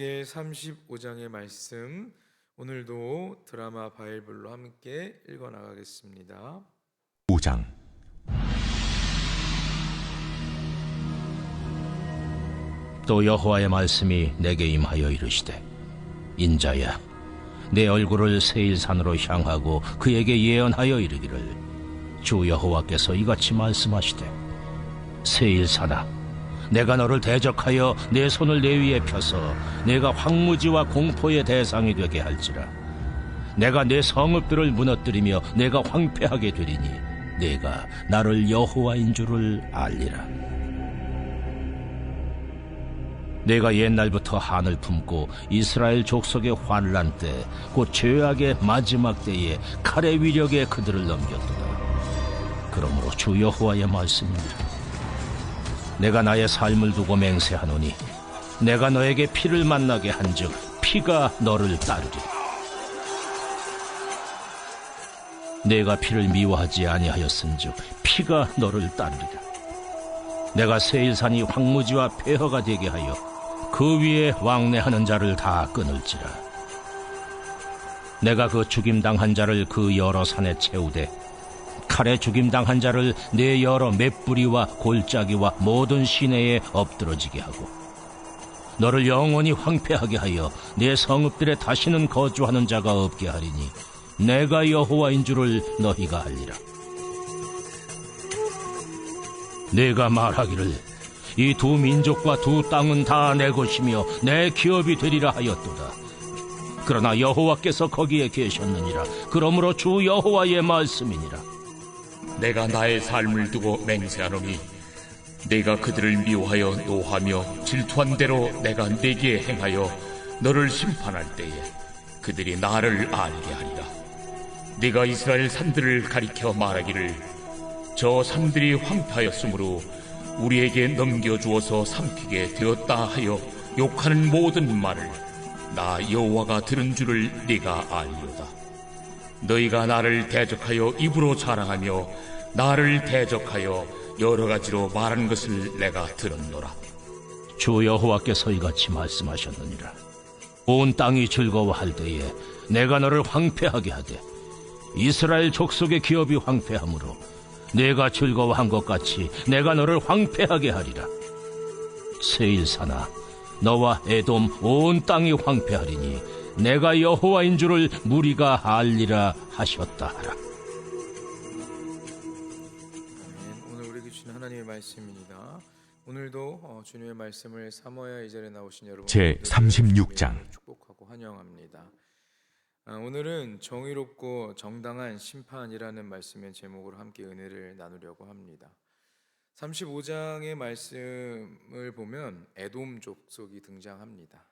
예, 35장의 말씀 오늘도 드라마 바이블로 함께 읽어 나가겠습니다. 5장. 또 여호와의 말씀이 내게 임하여 이르시되, 인자야, 내 얼굴을 세일산으로 향하고 그에게 예언하여 이르기를, 주 여호와께서 이같이 말씀하시되, 세일산아, 내가 너를 대적하여 내 손을 내 위에 펴서 내가 황무지와 공포의 대상이 되게 할지라. 내가 내 성읍들을 무너뜨리며 내가 황폐하게 되리니 내가 나를 여호와인 줄을 알리라. 내가 옛날부터 한을 품고 이스라엘 족속의 환난 때, 곧 죄악의 마지막 때에 칼의 위력에 그들을 넘겼도다. 그러므로 주 여호와의 말씀입니다. 내가 나의 삶을 두고 맹세하노니 내가 너에게 피를 만나게 한즉 피가 너를 따르리라. 내가 피를 미워하지 아니하였은즉 피가 너를 따르리라. 내가 세일산이 황무지와 폐허가 되게 하여 그 위에 왕래하는 자를 다 끊을지라. 내가 그 죽임당한 자를 그 여러 산에 채우되 칼에 죽임당한 자를 내 여러 맷뿌리와 골짜기와 모든 시내에 엎드러지게 하고, 너를 영원히 황폐하게 하여 내 성읍들에 다시는 거주하는 자가 없게 하리니 내가 여호와인 줄을 너희가 알리라. 내가 말하기를, 이 두 민족과 두 땅은 다 내 것이며 내 기업이 되리라 하였도다. 그러나 여호와께서 거기에 계셨느니라. 그러므로 주 여호와의 말씀이니라. 내가 나의 삶을 두고 맹세하노니 내가 그들을 미워하여 노하며 질투한 대로 내가 내게 행하여 너를 심판할 때에 그들이 나를 알게 하리라. 네가 이스라엘 산들을 가리켜 말하기를, 저 산들이 황폐하였으므로 우리에게 넘겨주어서 삼키게 되었다 하여 욕하는 모든 말을 나 여호와가 들은 줄을 네가 알리로다. 너희가 나를 대적하여 입으로 자랑하며 나를 대적하여 여러 가지로 말하는 것을 내가 들었노라. 주 여호와께서 이같이 말씀하셨느니라. 온 땅이 즐거워할 때에 내가 너를 황폐하게 하되 이스라엘 족속의 기업이 황폐하므로 내가 즐거워한 것 같이 내가 너를 황폐하게 하리라. 세일산아, 너와 에돔 온 땅이 황폐하리니 내가 여호와인 줄을 무리가 알리라 하셨다 하라. 아멘. 오늘 우리에게 주신 하나님의 말씀입니다. 오늘도 주님의 말씀을 삼어야 이 자리에 나오신 여러분 제 36장. 축복하고 환영합니다. 오늘은 정의롭고 정당한 심판이라는 말씀의 제목으로 함께 은혜를 나누려고 합니다. 35장의 말씀을 보면 에돔 족속이 등장합니다.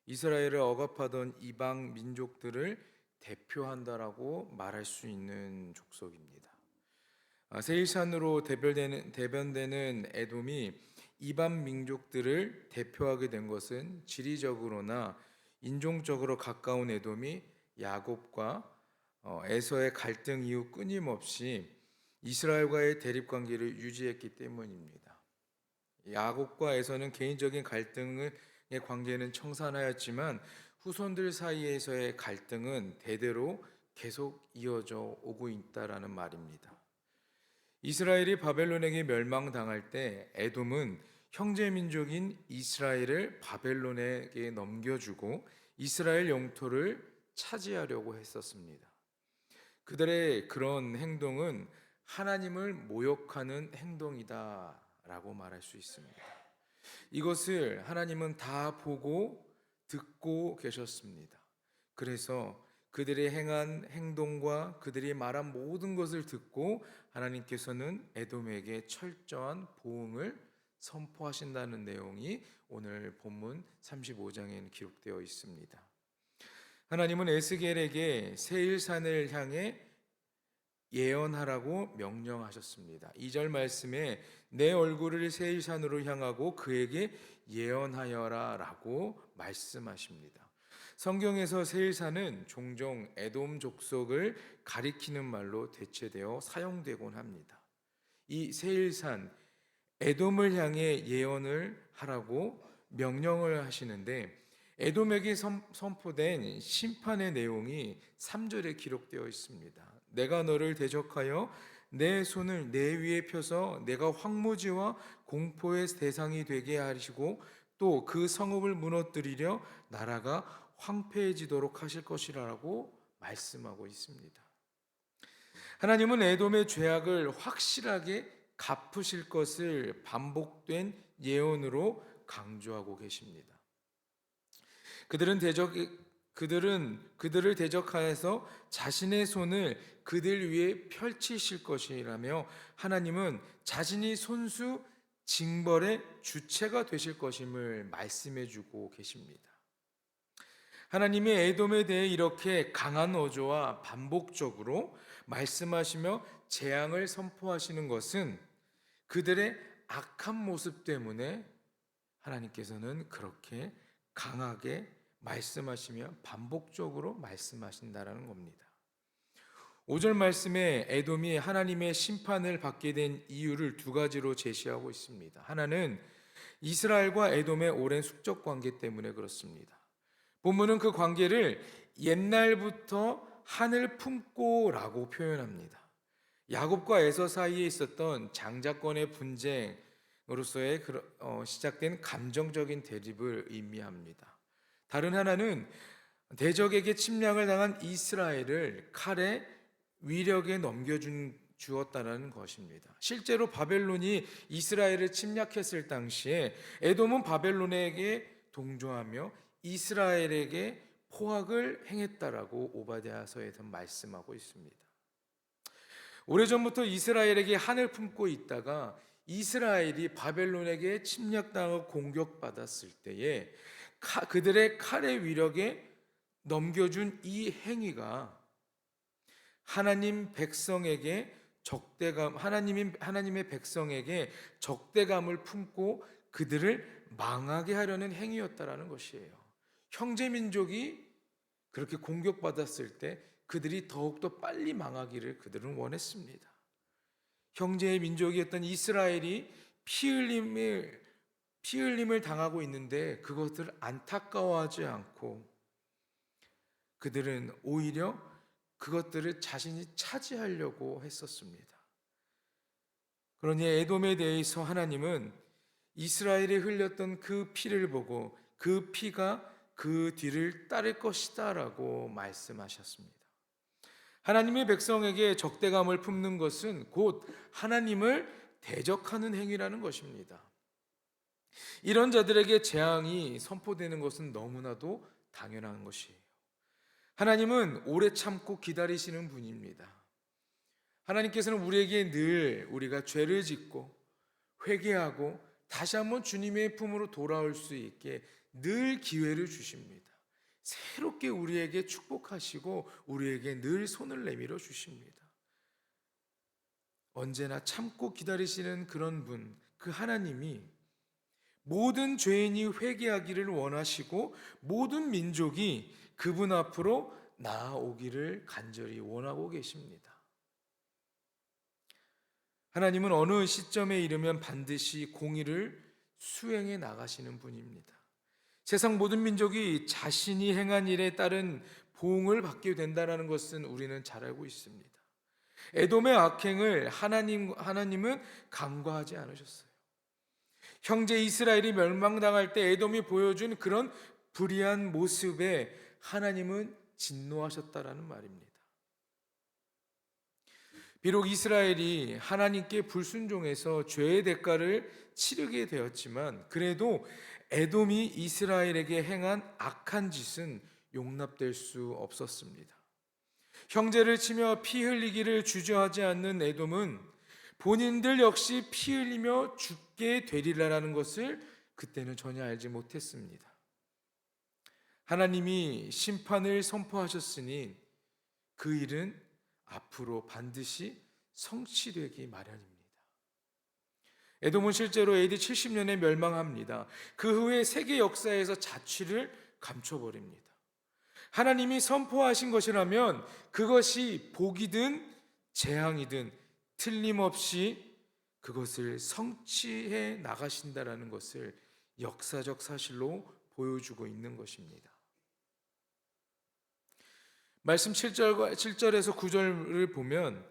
이스라엘을 억압하던 이방 민족들을 대표한다라고 말할 수 있는 족속입니다. 세일산으로 대변되는 에돔이 이방 민족들을 대표하게 된 것은 지리적으로나 인종적으로 가까운 에돔이 야곱과 에서의 갈등 이후 끊임없이 이스라엘과의 대립관계를 유지했기 때문입니다. 야곱과 에서는 개인적인 갈등의 관계는 청산하였지만 후손들 사이에서의 갈등은 대대로 계속 이어져 오고 있다라는 말입니다. 이스라엘이 바벨론에게 멸망당할 때 에돔은 형제민족인 이스라엘을 바벨론에게 넘겨주고 이스라엘 영토를 차지하려고 했었습니다. 그들의 그런 행동은 하나님을 모욕하는 행동이다라고 말할 수 있습니다. 이것을 하나님은 다 보고 듣고 계셨습니다. 그래서 그들이 행한 행동과 그들이 말한 모든 것을 듣고 하나님께서는 에돔에게 철저한 보응을 선포하신다는 내용이 오늘 본문 35장에는 기록되어 있습니다. 하나님은 에스겔에게 세일산을 향해 예언하라고 명령하셨습니다. 2절 말씀에 내 얼굴을 세일산으로 향하고 그에게 예언하여라 라고 말씀하십니다. 성경에서 세일산은 종종 에돔 족속을 가리키는 말로 대체되어 사용되곤 합니다. 이 세일산, 에돔을 향해 예언을 하라고 명령을 하시는데 에돔에게 선포된 심판의 내용이 3절에 기록되어 있습니다. 내가 너를 대적하여 내 손을 내 위에 펴서 내가 황무지와 공포의 대상이 되게 하시고 또 그 성읍을 무너뜨리려 나라가 황폐해지도록 하실 것이라고 말씀하고 있습니다. 하나님은 에돔의 죄악을 확실하게 갚으실 것을 반복된 예언으로 강조하고 계십니다. 그들을 대적하여서 자신의 손을 그들 위에 펼치실 것이라며 하나님은 자신이 손수 징벌의 주체가 되실 것임을 말씀해 주고 계십니다. 하나님이 에돔에 대해 이렇게 강한 어조와 반복적으로 말씀하시며 재앙을 선포하시는 것은 그들의 악한 모습 때문에 하나님께서는 그렇게 강하게 말씀하시며 반복적으로 말씀하신다라는 겁니다. 5절 말씀에 에돔이 하나님의 심판을 받게 된 이유를 두 가지로 제시하고 있습니다. 하나는 이스라엘과 에돔의 오랜 숙적 관계 때문에 그렇습니다. 본문은 그 관계를 옛날부터 하늘 품고라고 표현합니다. 야곱과 에서 사이에 있었던 장자권의 분쟁으로서의 시작된 감정적인 대립을 의미합니다. 다른 하나는 대적에게 침략을 당한 이스라엘을 칼의 위력에 넘겨주었다는 것입니다. 실제로 바벨론이 이스라엘을 침략했을 당시에 에돔은 바벨론에게 동조하며 이스라엘에게 포악을 행했다라고 오바댜서에서 말씀하고 있습니다. 오래전부터 이스라엘에게 한을 품고 있다가 이스라엘이 바벨론에게 침략당하고 공격받았을 때에 그들의 칼의 위력에 넘겨준 이 행위가 하나님의 백성에게 적대감을 품고 그들을 망하게 하려는 행위였다라는 것이에요. 형제 민족이 그렇게 공격받았을 때 그들이 더욱더 빨리 망하기를 그들은 원했습니다. 형제의 민족이었던 이스라엘이 피 흘림을 당하고 있는데 그것을 안타까워하지 않고 그들은 오히려 그것들을 자신이 차지하려고 했었습니다. 그러니 에돔에 대해서 하나님은 이스라엘이 흘렸던 그 피를 보고 그 피가 그 뒤를 따를 것이다 라고 말씀하셨습니다. 하나님의 백성에게 적대감을 품는 것은 곧 하나님을 대적하는 행위라는 것입니다. 이런 자들에게 재앙이 선포되는 것은 너무나도 당연한 것이에요. 하나님은 오래 참고 기다리시는 분입니다. 하나님께서는 우리에게 늘 우리가 죄를 짓고 회개하고 다시 한번 주님의 품으로 돌아올 수 있게 늘 기회를 주십니다. 새롭게 우리에게 축복하시고 우리에게 늘 손을 내밀어 주십니다. 언제나 참고 기다리시는 그런 분, 그 하나님이 모든 죄인이 회개하기를 원하시고 모든 민족이 그분 앞으로 나아오기를 간절히 원하고 계십니다. 하나님은 어느 시점에 이르면 반드시 공의를 수행해 나가시는 분입니다. 세상 모든 민족이 자신이 행한 일에 따른 보응을 받게 된다는 것은 우리는 잘 알고 있습니다. 에돔의 악행을 하나님은 간과하지 않으셨어요. 형제 이스라엘이 멸망당할 때 에돔이 보여준 그런 불의한 모습에 하나님은 진노하셨다라는 말입니다. 비록 이스라엘이 하나님께 불순종해서 죄의 대가를 치르게 되었지만 그래도 에돔이 이스라엘에게 행한 악한 짓은 용납될 수 없었습니다. 형제를 치며 피 흘리기를 주저하지 않는 에돔은 본인들 역시 피 흘리며 죽게 되리라라는 것을 그때는 전혀 알지 못했습니다. 하나님이 심판을 선포하셨으니 그 일은 앞으로 반드시 성취되기 마련입니다. 에돔은 실제로 AD 70년에 멸망합니다. 그 후에 세계 역사에서 자취를 감춰버립니다. 하나님이 선포하신 것이라면 그것이 복이든 재앙이든 틀림없이 그것을 성취해 나가신다라는 것을 역사적 사실로 보여주고 있는 것입니다. 말씀 7절에서 9절을 보면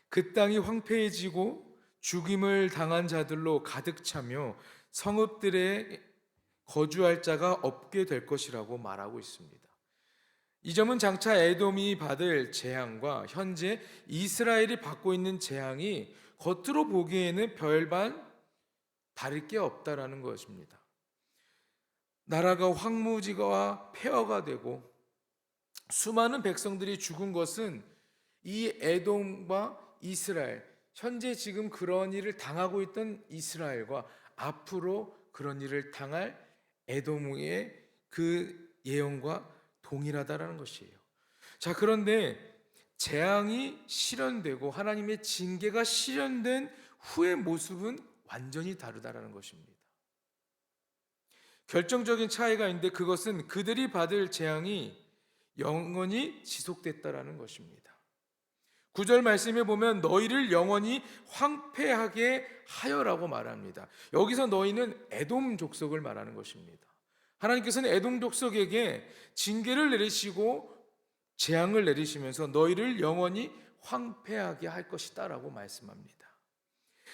그 땅이 황폐해지고 죽임을 당한 자들로 가득 차며 성읍들에 거주할 자가 없게 될 것이라고 말하고 있습니다. 이 점은 장차 에돔이 받을 재앙과 현재 이스라엘이 받고 있는 재앙이 겉으로 보기에는 별반 다를 게 없다라는 것입니다. 나라가 황무지가 폐허가 되고 수많은 백성들이 죽은 것은 이 에돔과 이스라엘, 현재 지금 그런 일을 당하고 있던 이스라엘과 앞으로 그런 일을 당할 에돔의 그 예언과 동일하다라는 것이에요. 자, 그런데 재앙이 실현되고 하나님의 징계가 실현된 후의 모습은 완전히 다르다라는 것입니다. 결정적인 차이가 있는데 그것은 그들이 받을 재앙이 영원히 지속됐다라는 것입니다. 9절 말씀에 보면 너희를 영원히 황폐하게 하여라고 말합니다. 여기서 너희는 에돔 족속을 말하는 것입니다. 하나님께서는 에돔 족속에게 징계를 내리시고 재앙을 내리시면서 너희를 영원히 황폐하게 할 것이다 라고 말씀합니다.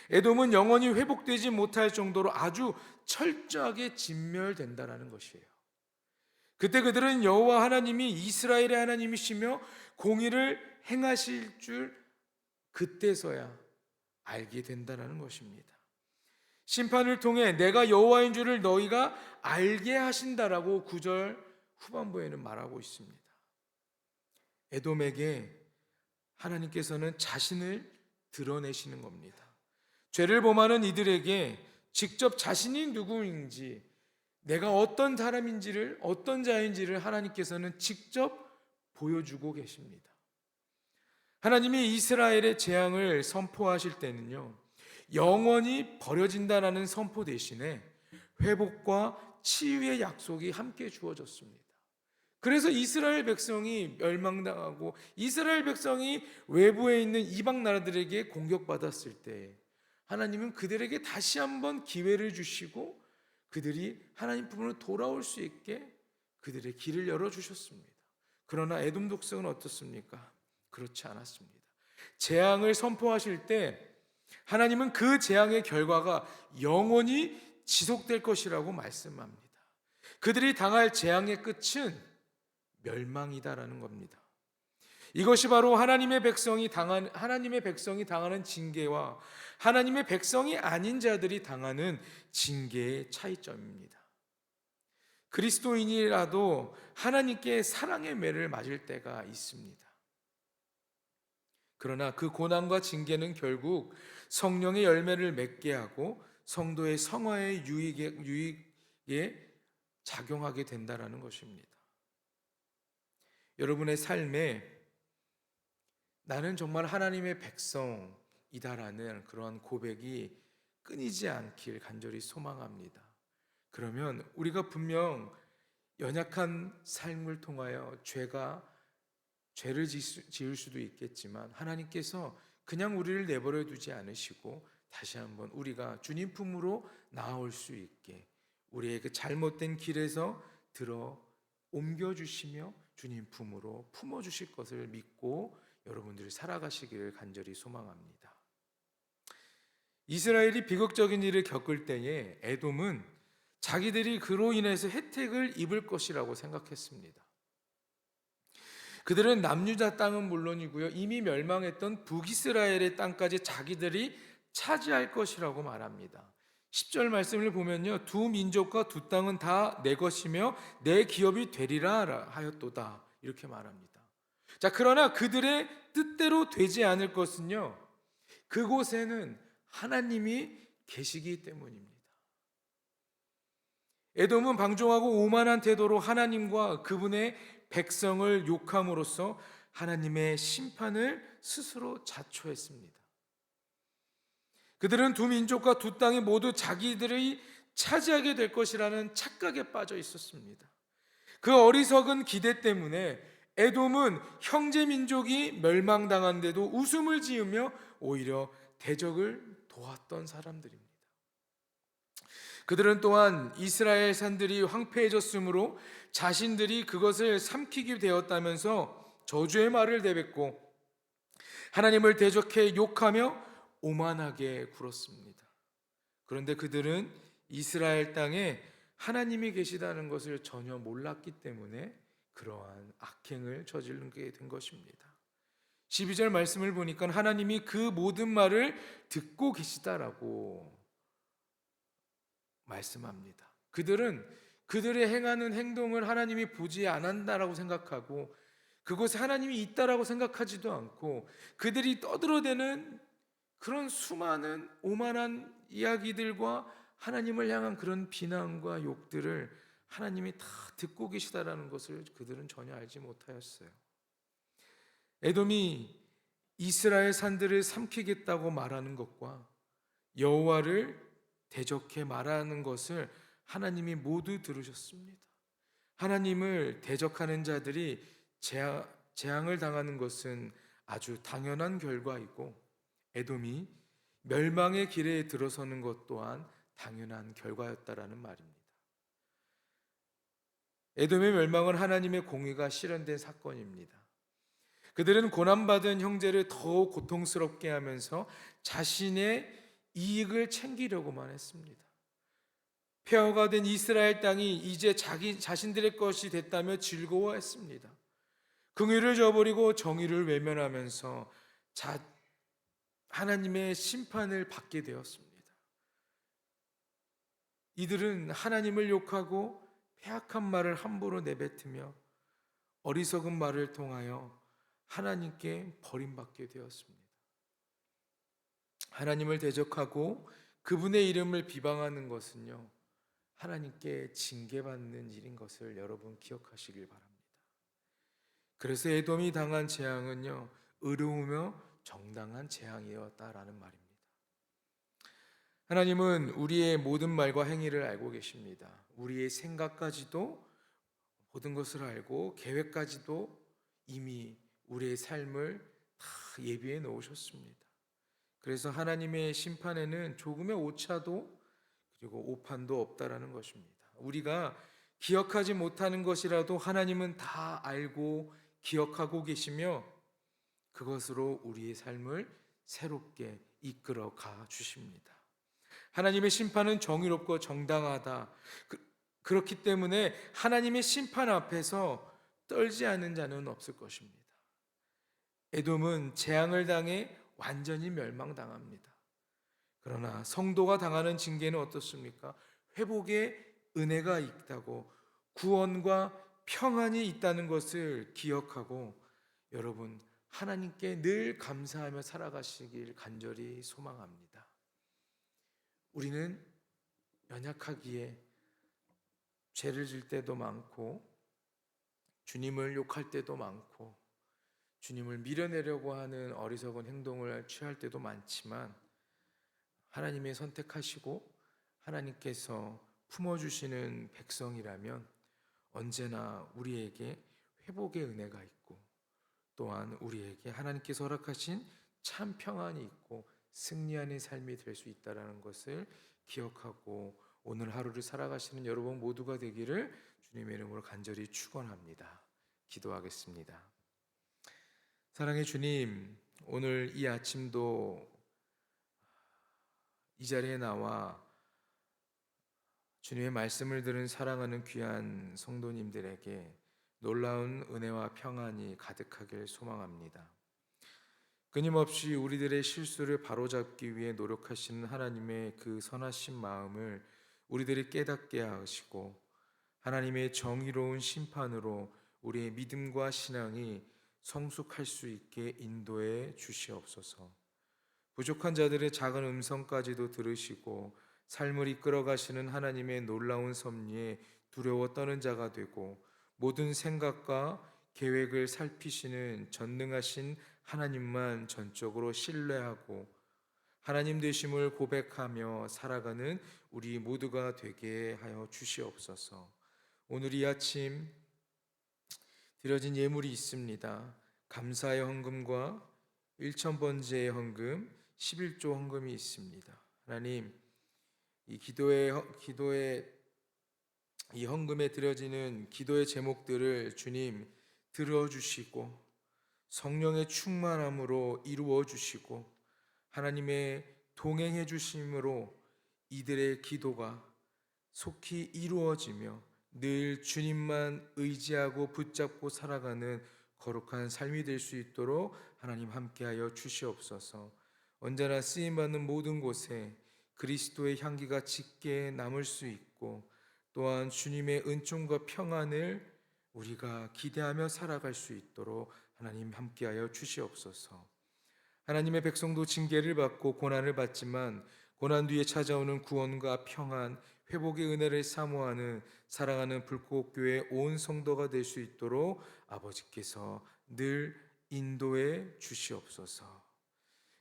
에돔은 영원히 회복되지 못할 정도로 아주 철저하게 진멸된다는 것이에요. 그때 그들은 여호와 하나님이 이스라엘의 하나님이시며 공의를 행하실 줄 그때서야 알게 된다는 것입니다. 심판을 통해 내가 여호와인 줄을 너희가 알게 하신다라고 9절 후반부에는 말하고 있습니다. 에돔에게 하나님께서는 자신을 드러내시는 겁니다. 죄를 범하는 이들에게 직접 자신이 누구인지, 내가 어떤 사람인지를, 어떤 자인지를 하나님께서는 직접 보여주고 계십니다. 하나님이 이스라엘의 재앙을 선포하실 때는요, 영원히 버려진다라는 선포 대신에 회복과 치유의 약속이 함께 주어졌습니다. 그래서 이스라엘 백성이 멸망당하고 이스라엘 백성이 외부에 있는 이방 나라들에게 공격받았을 때 하나님은 그들에게 다시 한번 기회를 주시고 그들이 하나님 품으로 돌아올 수 있게 그들의 길을 열어주셨습니다. 그러나 에돔 족속은 어떻습니까? 그렇지 않았습니다. 재앙을 선포하실 때 하나님은 그 재앙의 결과가 영원히 지속될 것이라고 말씀합니다. 그들이 당할 재앙의 끝은 멸망이다라는 겁니다. 이것이 바로 하나님의 백성이 당하는 징계와 하나님의 백성이 아닌 자들이 당하는 징계의 차이점입니다. 그리스도인이라도 하나님께 사랑의 매를 맞을 때가 있습니다. 그러나 그 고난과 징계는 결국 성령의 열매를 맺게 하고 성도의 성화의 유익에 작용하게 된다는 것입니다. 여러분의 삶에 나는 정말 하나님의 백성이다라는 그러한 고백이 끊이지 않길 간절히 소망합니다. 그러면 우리가 분명 연약한 삶을 통하여 죄를 지을 수도 있겠지만 하나님께서 그냥 우리를 내버려 두지 않으시고 다시 한번 우리가 주님 품으로 나아올 수 있게 우리의 그 잘못된 길에서 옮겨주시며 주님 품으로 품어주실 것을 믿고 여러분들이 살아가시기를 간절히 소망합니다. 이스라엘이 비극적인 일을 겪을 때에 에돔은 자기들이 그로 인해서 혜택을 입을 것이라고 생각했습니다. 그들은 남유다 땅은 물론이고요, 이미 멸망했던 북이스라엘의 땅까지 자기들이 차지할 것이라고 말합니다. 10절 말씀을 보면요, 두 민족과 두 땅은 다 내 것이며 내 기업이 되리라 하였도다 이렇게 말합니다. 자, 그러나 그들의 뜻대로 되지 않을 것은요, 그곳에는 하나님이 계시기 때문입니다. 에돔은 방종하고 오만한 태도로 하나님과 그분의 백성을 욕함으로써 하나님의 심판을 스스로 자초했습니다. 그들은 두 민족과 두 땅이 모두 자기들이 차지하게 될 것이라는 착각에 빠져 있었습니다. 그 어리석은 기대 때문에 에돔은 형제 민족이 멸망당한데도 웃음을 지으며 오히려 대적을 도왔던 사람들입니다. 그들은 또한 이스라엘 산들이 황폐해졌으므로 자신들이 그것을 삼키게 되었다면서 저주의 말을 내뱉고 하나님을 대적해 욕하며 오만하게 굴었습니다. 그런데 그들은 이스라엘 땅에 하나님이 계시다는 것을 전혀 몰랐기 때문에 그러한 악행을 저지르게 된 것입니다. 12절 말씀을 보니까 하나님이 그 모든 말을 듣고 계시다라고 말씀합니다. 그들은 그들의 행하는 행동을 하나님이 보지 않는다라고 생각하고 그곳에 하나님이 있다라고 생각하지도 않고 그들이 떠들어대는 그런 수많은 오만한 이야기들과 하나님을 향한 그런 비난과 욕들을 하나님이 다 듣고 계시다라는 것을 그들은 전혀 알지 못하였어요. 에돔이 이스라엘 산들을 삼키겠다고 말하는 것과 여호와를 대적해 말하는 것을 하나님이 모두 들으셨습니다. 하나님을 대적하는 자들이 재앙을 당하는 것은 아주 당연한 결과이고 에돔이 멸망의 길에 들어서는 것 또한 당연한 결과였다라는 말입니다. 에돔의 멸망은 하나님의 공의가 실현된 사건입니다. 그들은 고난받은 형제를 더 고통스럽게 하면서 자신의 이익을 챙기려고만 했습니다. 폐허가 된 이스라엘 땅이 이제 자신들의 것이 됐다며 즐거워했습니다. 긍휼을 저버리고 정의를 외면하면서 하나님의 심판을 받게 되었습니다. 이들은 하나님을 욕하고 패악한 말을 함부로 내뱉으며 어리석은 말을 통하여 하나님께 버림받게 되었습니다. 하나님을 대적하고 그분의 이름을 비방하는 것은요, 하나님께 징계받는 일인 것을 여러분 기억하시길 바랍니다. 그래서 에돔이 당한 재앙은요, 의로우며 정당한 재앙이었다라는 말입니다. 하나님은 우리의 모든 말과 행위를 알고 계십니다. 우리의 생각까지도 모든 것을 알고 계획까지도 이미 우리의 삶을 다 예비해 놓으셨습니다. 그래서 하나님의 심판에는 조금의 오차도 그리고 오판도 없다라는 것입니다. 우리가 기억하지 못하는 것이라도 하나님은 다 알고 기억하고 계시며 그것으로 우리의 삶을 새롭게 이끌어 가 주십니다. 하나님의 심판은 정의롭고 정당하다. 그렇기 때문에 하나님의 심판 앞에서 떨지 않은 자는 없을 것입니다. 에돔은 재앙을 당해 완전히 멸망당합니다. 그러나 성도가 당하는 징계는 어떻습니까? 회복의 은혜가 있다고, 구원과 평안이 있다는 것을 기억하고 여러분 하나님께 늘 감사하며 살아가시길 간절히 소망합니다. 우리는 연약하기에 죄를 질 때도 많고 주님을 욕할 때도 많고 주님을 밀어내려고 하는 어리석은 행동을 취할 때도 많지만 하나님의 선택하시고 하나님께서 품어주시는 백성이라면 언제나 우리에게 회복의 은혜가 있고 또한 우리에게 하나님께서 허락하신 참 평안이 있고 승리하는 삶이 될 수 있다는 것을 기억하고 오늘 하루를 살아가시는 여러분 모두가 되기를 주님의 이름으로 간절히 축원합니다. 기도하겠습니다. 사랑의 주님, 오늘 이 아침도 이 자리에 나와 주님의 말씀을 들은 사랑하는 귀한 성도님들에게 놀라운 은혜와 평안이 가득하길 소망합니다. 끊임없이 우리들의 실수를 바로잡기 위해 노력하시는 하나님의 그 선하신 마음을 우리들이 깨닫게 하시고 하나님의 정의로운 심판으로 우리의 믿음과 신앙이 성숙할 수 있게 인도해 주시옵소서. 부족한 자들의 작은 음성까지도 들으시고 삶을 이끌어 가시는 하나님의 놀라운 섭리에 두려워 떠는 자가 되고 모든 생각과 계획을 살피시는 전능하신 하나님만 전적으로 신뢰하고 하나님 되심을 고백하며 살아가는 우리 모두가 되게 하여 주시옵소서. 오늘 이 아침 드려진 예물이 있습니다. 감사의 헌금과 1,000번제의 헌금, 11조 헌금이 있습니다. 하나님, 이 이 헌금에 드려지는 기도의 제목들을 주님 들어주시고 성령의 충만함으로 이루어 주시고 하나님의 동행해 주심으로 이들의 기도가 속히 이루어지며 늘 주님만 의지하고 붙잡고 살아가는 거룩한 삶이 될 수 있도록 하나님 함께하여 주시옵소서. 언제나 쓰임받는 모든 곳에 그리스도의 향기가 짙게 남을 수 있고 또한 주님의 은총과 평안을 우리가 기대하며 살아갈 수 있도록 하나님 함께하여 주시옵소서. 하나님의 백성도 징계를 받고 고난을 받지만 고난 뒤에 찾아오는 구원과 평안, 회복의 은혜를 사모하는 사랑하는 불꽃교회 온 성도가 될 수 있도록 아버지께서 늘 인도해 주시옵소서.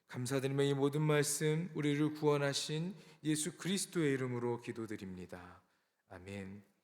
감사드리며 이 모든 말씀 우리를 구원하신 예수 그리스도의 이름으로 기도드립니다. 아멘.